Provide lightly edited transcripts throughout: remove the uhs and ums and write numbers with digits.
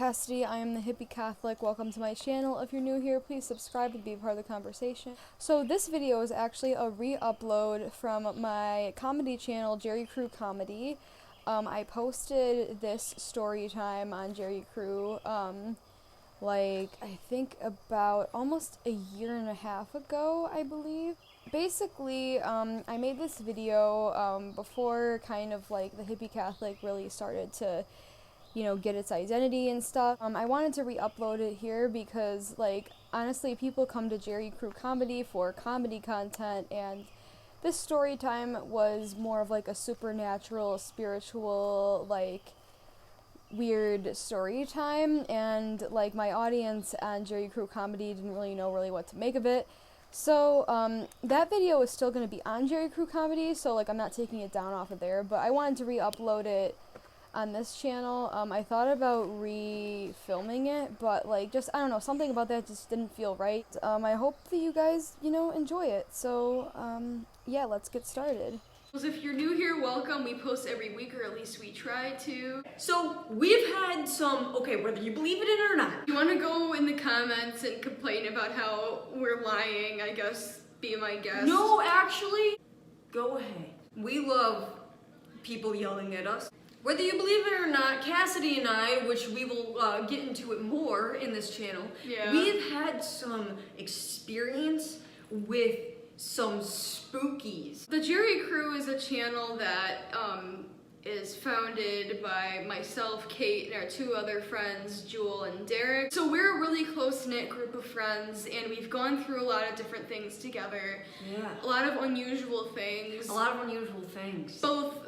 Cassidy. I am the Hippie Catholic. Welcome to my channel. If you're new here, please subscribe and be a part of the conversation. So this video is actually a re-upload from my comedy channel, Jerry Crew Comedy. I posted this story time on Jerry Crew, I think about almost a year and a half ago, I believe. Basically, I made this video before kind of like the Hippie Catholic really started to, you know, get its identity and stuff. I wanted to re-upload it here because, like, honestly, people come to Jerry Crew Comedy for comedy content, and this story time was more of like a supernatural, spiritual, like, weird story time, and like my audience on Jerry Crew Comedy didn't really know what to make of it. So that video is still going to be on Jerry Crew Comedy, so like I'm not taking it down off of there, but I wanted to re-upload it on this channel. I thought about re-filming it, but like just, I don't know, something about that just didn't feel right. I hope that you guys, you know, enjoy it. So yeah, let's get started. If you're new here, welcome. We post every week, or at least we try to. So we've had some, okay, whether you believe it in or not. You want to go in the comments and complain about how we're lying, I guess, be my guest. No, actually, go ahead. We love people yelling at us. Whether you believe it or not, Cassidy and I, which we will get into it more in this channel, we've had some experience with some spookies. The Jerry Crew is a channel that is founded by myself, Kate, and our two other friends, Jewel and Derek. So we're a really close-knit group of friends, and we've gone through a lot of different things together. Yeah. A lot of unusual things. A lot of unusual things. Both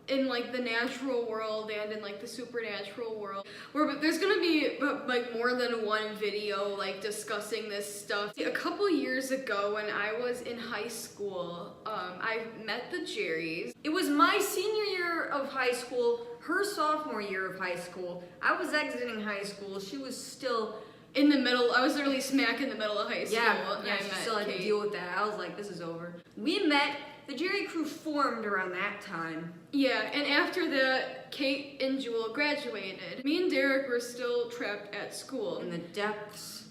in like the natural world and in like the supernatural world, where there's gonna be like more than one video like discussing this stuff. A couple years ago when I was in high school, I met the Jerrys. It was my senior year of high school, her sophomore year of high school. I was exiting high school, she was still in the middle. I was literally smack in the middle of high school. Yeah, she still had to deal with that. I was like, this is over. We met. The Jerry Crew formed around that time. Yeah, and after that, Kate and Jewel graduated. Me and Derek were still trapped at school. In the depths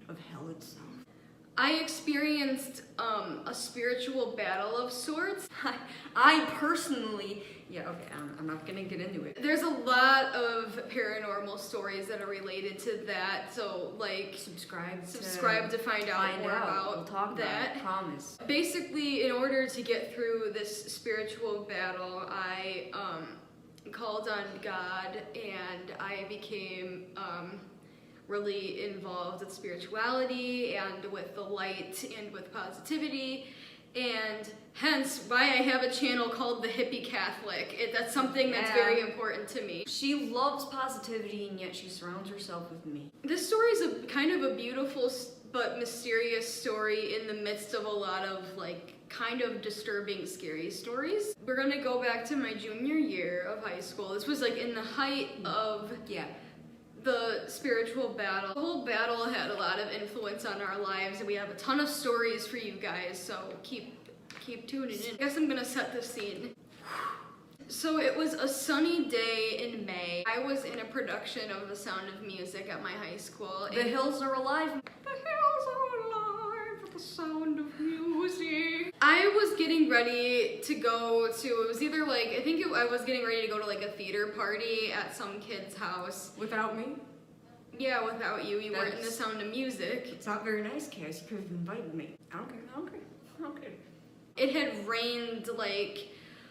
of hell itself. I experienced a spiritual battle of sorts. I personally, I'm not gonna get into it. There's a lot of paranormal stories that are related to that, so like subscribe to find out more about we'll talk that. About it, promise. Basically, in order to get through this spiritual battle, I called on God, and I became really involved with spirituality and with the light and with positivity, and hence why I have a channel called the Hippie Catholic. That's something that's very important to me. She loves positivity, and yet she surrounds herself with me. This story is a kind of a beautiful but mysterious story in the midst of a lot of like kind of disturbing, scary stories. We're gonna go back to my junior year of high school. This was like in the height of the spiritual battle. The whole battle had a lot of influence on our lives, and we have a ton of stories for you guys, so keep tuning in. I guess I'm gonna set the scene. So it was a sunny day in May. I was in a production of The Sound of Music at my high school. The hills are alive. The hills are alive with the sound of music. I was getting ready to go to, it was either like, I was getting ready to go to like a theater party at some kid's house. Without me? Yeah, without you. You weren't in The Sound of Music. It's not very nice, Cass. You could have invited me. Okay. It had rained like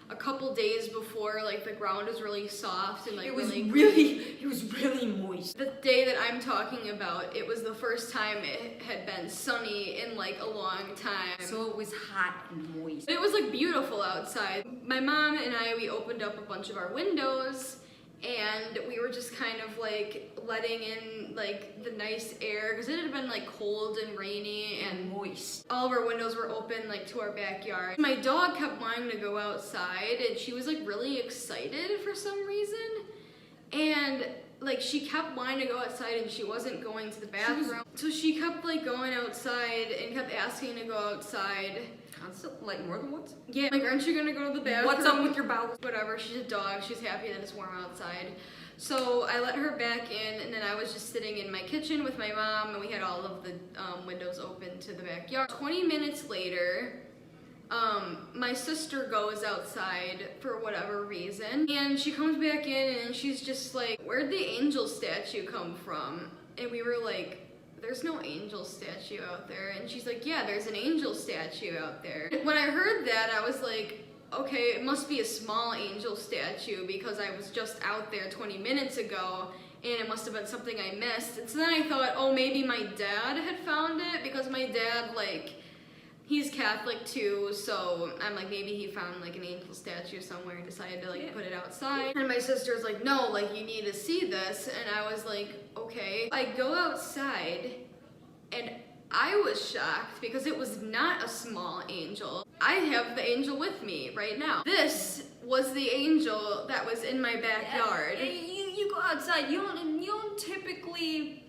a couple days before, like the ground was really soft and like it was really moist. The day that I'm talking about, it was the first time it had been sunny in like a long time. So it was hot and moist. It was like beautiful outside. My mom and we opened up a bunch of our windows, and we were just kind of like letting in like the nice air, because it had been like cold and rainy and moist. All of our windows were open like to our backyard. My dog kept wanting to go outside, and she was like really excited for some reason, and like she kept wanting to go outside and she wasn't going to the bathroom. So she kept like going outside and kept asking to go outside. Like more than once? Yeah, like, aren't you gonna go to the bathroom? What's up with your bowels? Whatever, she's a dog, she's happy that it's warm outside. So I let her back in, and then I was just sitting in my kitchen with my mom, and we had all of the windows open to the backyard. 20 minutes later, my sister goes outside for whatever reason, and she comes back in, and she's just like, where'd the angel statue come from? And we were like, there's no angel statue out there. And she's like, yeah, there's an angel statue out there. When I heard that, I was like, okay, it must be a small angel statue because I was just out there 20 minutes ago and it must have been something I missed. And so then I thought, oh, maybe my dad had found it because my dad, like, he's Catholic too, so I'm like, maybe he found like an angel statue somewhere and decided to like put it outside. And my sister's like, no, like you need to see this. And I was like, okay. I go outside and I was shocked because it was not a small angel. I have the angel with me right now. This was the angel that was in my backyard. You go outside, you don't typically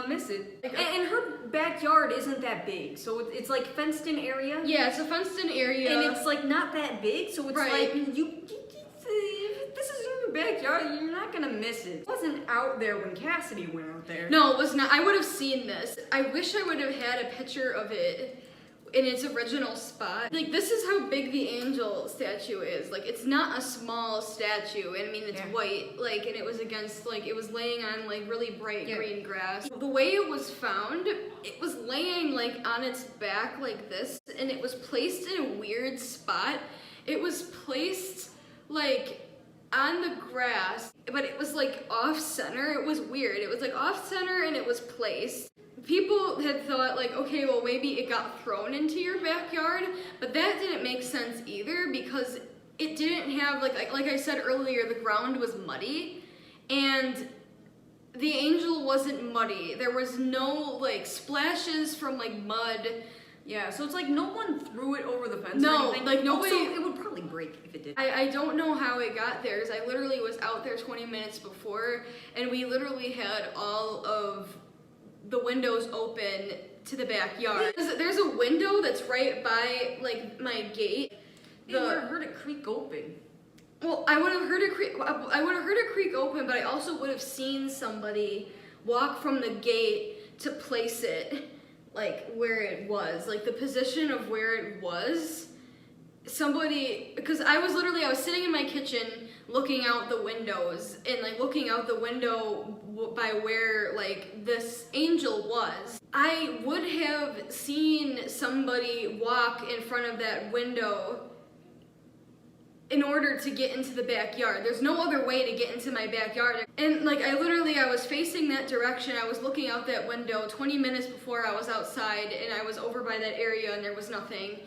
miss it. And her backyard isn't that big, so it's like fenced in area. Yeah, it's a fenced in area. And it's like not that big, so it's like if this is in your backyard, you're not gonna miss it. It wasn't out there when Cassidy went out there. No, it was not. I would have seen this. I wish I would have had a picture of it in its original spot. Like, this is how big the angel statue is. Like, it's not a small statue. And I mean, it's white, like, and it was against, like, it was laying on, like, really bright green grass. The way it was found, it was laying, like, on its back like this, and it was placed in a weird spot. It was placed, like, on the grass, but it was, like, off-center. It was weird. It was, like, off-center, and it was placed. People had thought, like, okay, well, maybe it got thrown into your backyard, but that didn't make sense either because it didn't have, like I said earlier, the ground was muddy, and the angel wasn't muddy. There was no, like, splashes from, like, mud. Yeah, so it's like no one threw it over the fence or No, anything. like, nobody... Also, it would probably break if it did. I don't know how it got there, because I literally was out there 20 minutes before, and we literally had all of the windows open to the backyard. There's a window that's right by, like, my gate. You would have heard it creak open. Well, I would have heard it creak open, but I also would have seen somebody walk from the gate to place it, like, where it was, like, the position of where it was. Somebody, because I was sitting in my kitchen looking out the windows and, like, looking out the window by where, like, this angel was. I would have seen somebody walk in front of that window in order to get into the backyard. There's no other way to get into my backyard. And, like, I was facing that direction. I was looking out that window 20 minutes before I was outside, and I was over by that area and there was nothing.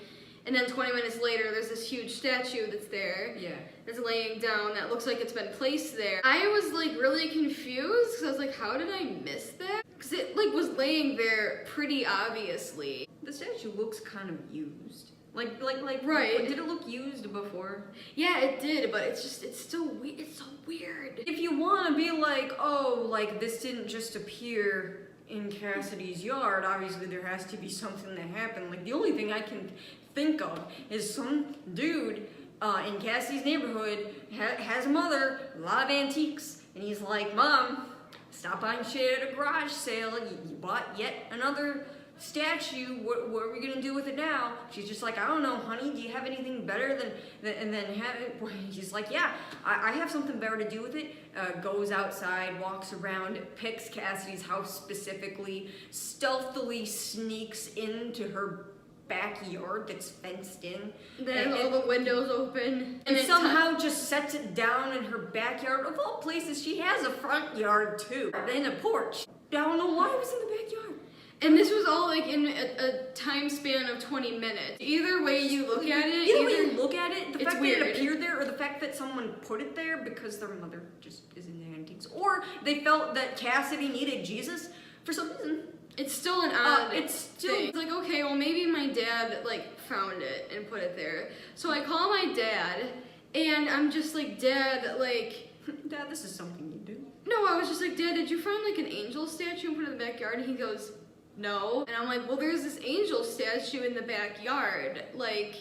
And then 20 minutes later, there's this huge statue that's there. Yeah. That's laying down that looks like it's been placed there. I was, like, really confused because I was like, how did I miss that? Because it, like, was laying there pretty obviously. The statue looks kind of used. Like, right. Did it look used before? Yeah, it did, but it's still weird. It's so weird. If you want to be like, oh, like, this didn't just appear in Cassidy's yard, obviously there has to be something that happened. Like, the only thing I can think of is some dude in Cassidy's neighborhood has a mother, a lot of antiques, and he's like, Mom, stop buying shit at a garage sale. You bought yet another statue. What are we gonna do with it now? She's just like, I don't know, honey. Do you have anything better than have it? He's like, yeah, I have something better to do with it. Goes outside, walks around, picks Cassidy's house specifically, stealthily sneaks into her backyard that's fenced in. Then all the windows open. And somehow just sets it down in her backyard. Of all places, she has a front yard too, and a porch. I don't know why it was in the backyard. And this was all, like, in a time span of 20 minutes. Either way you look at it, the fact that it appeared there, or the fact that someone put it there because their mother just is into antiques, or they felt that Cassidy needed Jesus for some reason. It's still an odd thing. It's like, okay, well, maybe my dad, like, found it and put it there. So I call my dad, and I'm just like, Dad, like... Dad, this is something you do. No, I was just like, Dad, did you find, like, an angel statue and put it in the backyard? And he goes, no. And I'm like, well, there's this angel statue in the backyard. Like,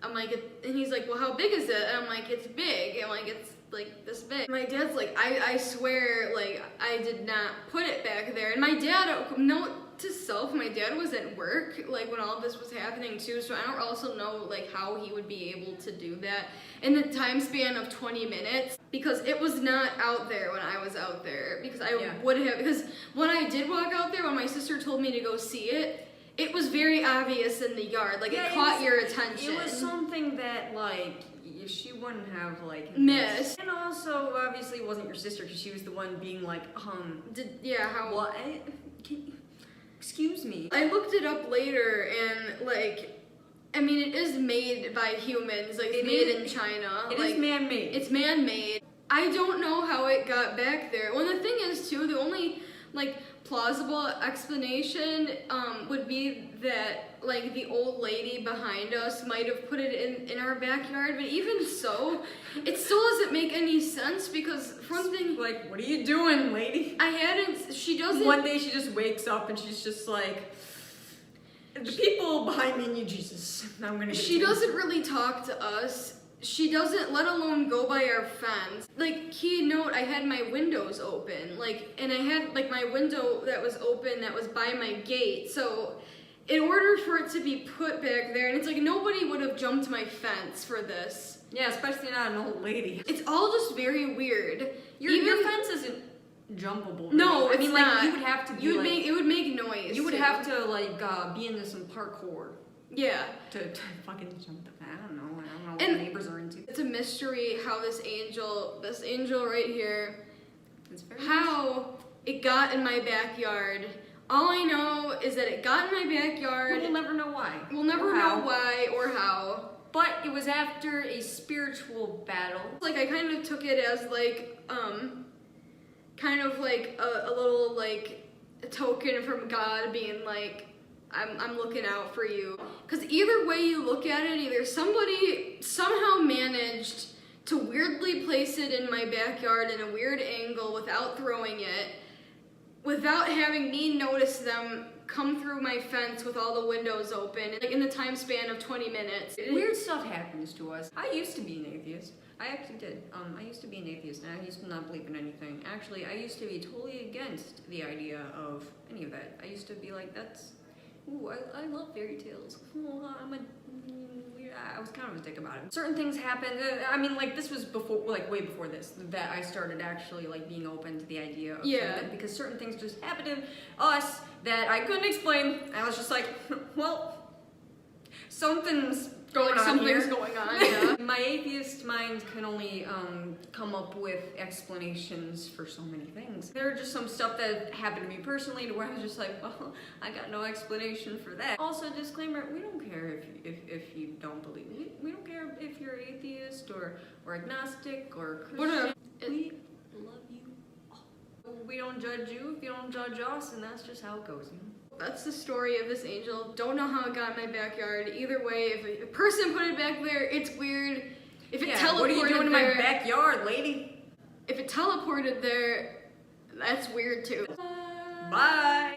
I'm like, and he's like, well, how big is it? And I'm like, it's big. And, like, like this big. My dad's like, I swear, like, I did not put it back there. And my dad, note to self, my dad was at work, like, when all of this was happening too, so I don't also know, like, how he would be able to do that in the time span of 20 minutes, because it was not out there when I was out there, because I would have, because when I did walk out there, when my sister told me to go see it, it was very obvious in the yard, like, it caught your attention. It was something that, like, she wouldn't have, like, missed. And also, obviously, it wasn't your sister, because she was the one being like, how? What? Excuse me. I looked it up later, and, like, I mean, it is made by humans, like, it's made in China. It is man-made. It's man-made. I don't know how it got back there. Well, the thing is, too, the only, like, plausible explanation would be that, like, the old lady behind us might have put it in our backyard, but even so, it still doesn't make any sense, because from the... Like, what are you doing, lady? She doesn't... One day she just wakes up and she's just like, the people behind me need Jesus. I'm gonna get She doesn't really talk to us. She doesn't, let alone go by our fence. Like, key note, I had my windows open, like, and I had, like, my window that was open that was by my gate, so in order for it to be put back there, and it's like, nobody would have jumped my fence for this. Yeah, especially not an old lady. It's all just very weird. Your fence isn't jumpable. No, I mean, like, not. you would have to be, it would make noise. You would too. have to, like, be into some parkour. Yeah. To fucking jump the fence. I don't know what the neighbors are into. It's a mystery how this angel right here, how it got in my backyard. All I know is that it got in my backyard. We'll never know why. We'll never know why or how. But it was after a spiritual battle. Like, I kind of took it as, like, kind of like a little, like, a token from God being like, I'm looking out for you. Because either way you look at it, either somebody somehow managed to weirdly place it in my backyard in a weird angle without throwing it, without having me notice them come through my fence with all the windows open, like in the time span of 20 minutes. Weird stuff happens to us. I used to be an atheist. I actually did. I used to be an atheist, and I used to not believe in anything. Actually, I used to be totally against the idea of any of that. I used to be like, ooh, I love fairy tales. Oh, I was kind of a dick about it. Certain things happened. I mean, like, this was before, like, way before this, that I started actually, like, being open to the idea of something, because certain things just happened to us that I couldn't explain. I was just like, well, something's going on here. Something's going on, yeah. My atheist mind can only come up with explanations for so many things. There are just some stuff that happened to me personally to where I was just like, well, I got no explanation for that. Also, disclaimer, we don't care if you don't believe. We don't care if you're atheist or agnostic or Christian. We love you all. We don't judge you if you don't judge us, and that's just how it goes, you know? That's the story of this angel. Don't know how it got in my backyard. Either way, if a person put it back there, it's weird. If it teleported what are you doing there, in my backyard, lady? If it teleported there, that's weird too. Bye.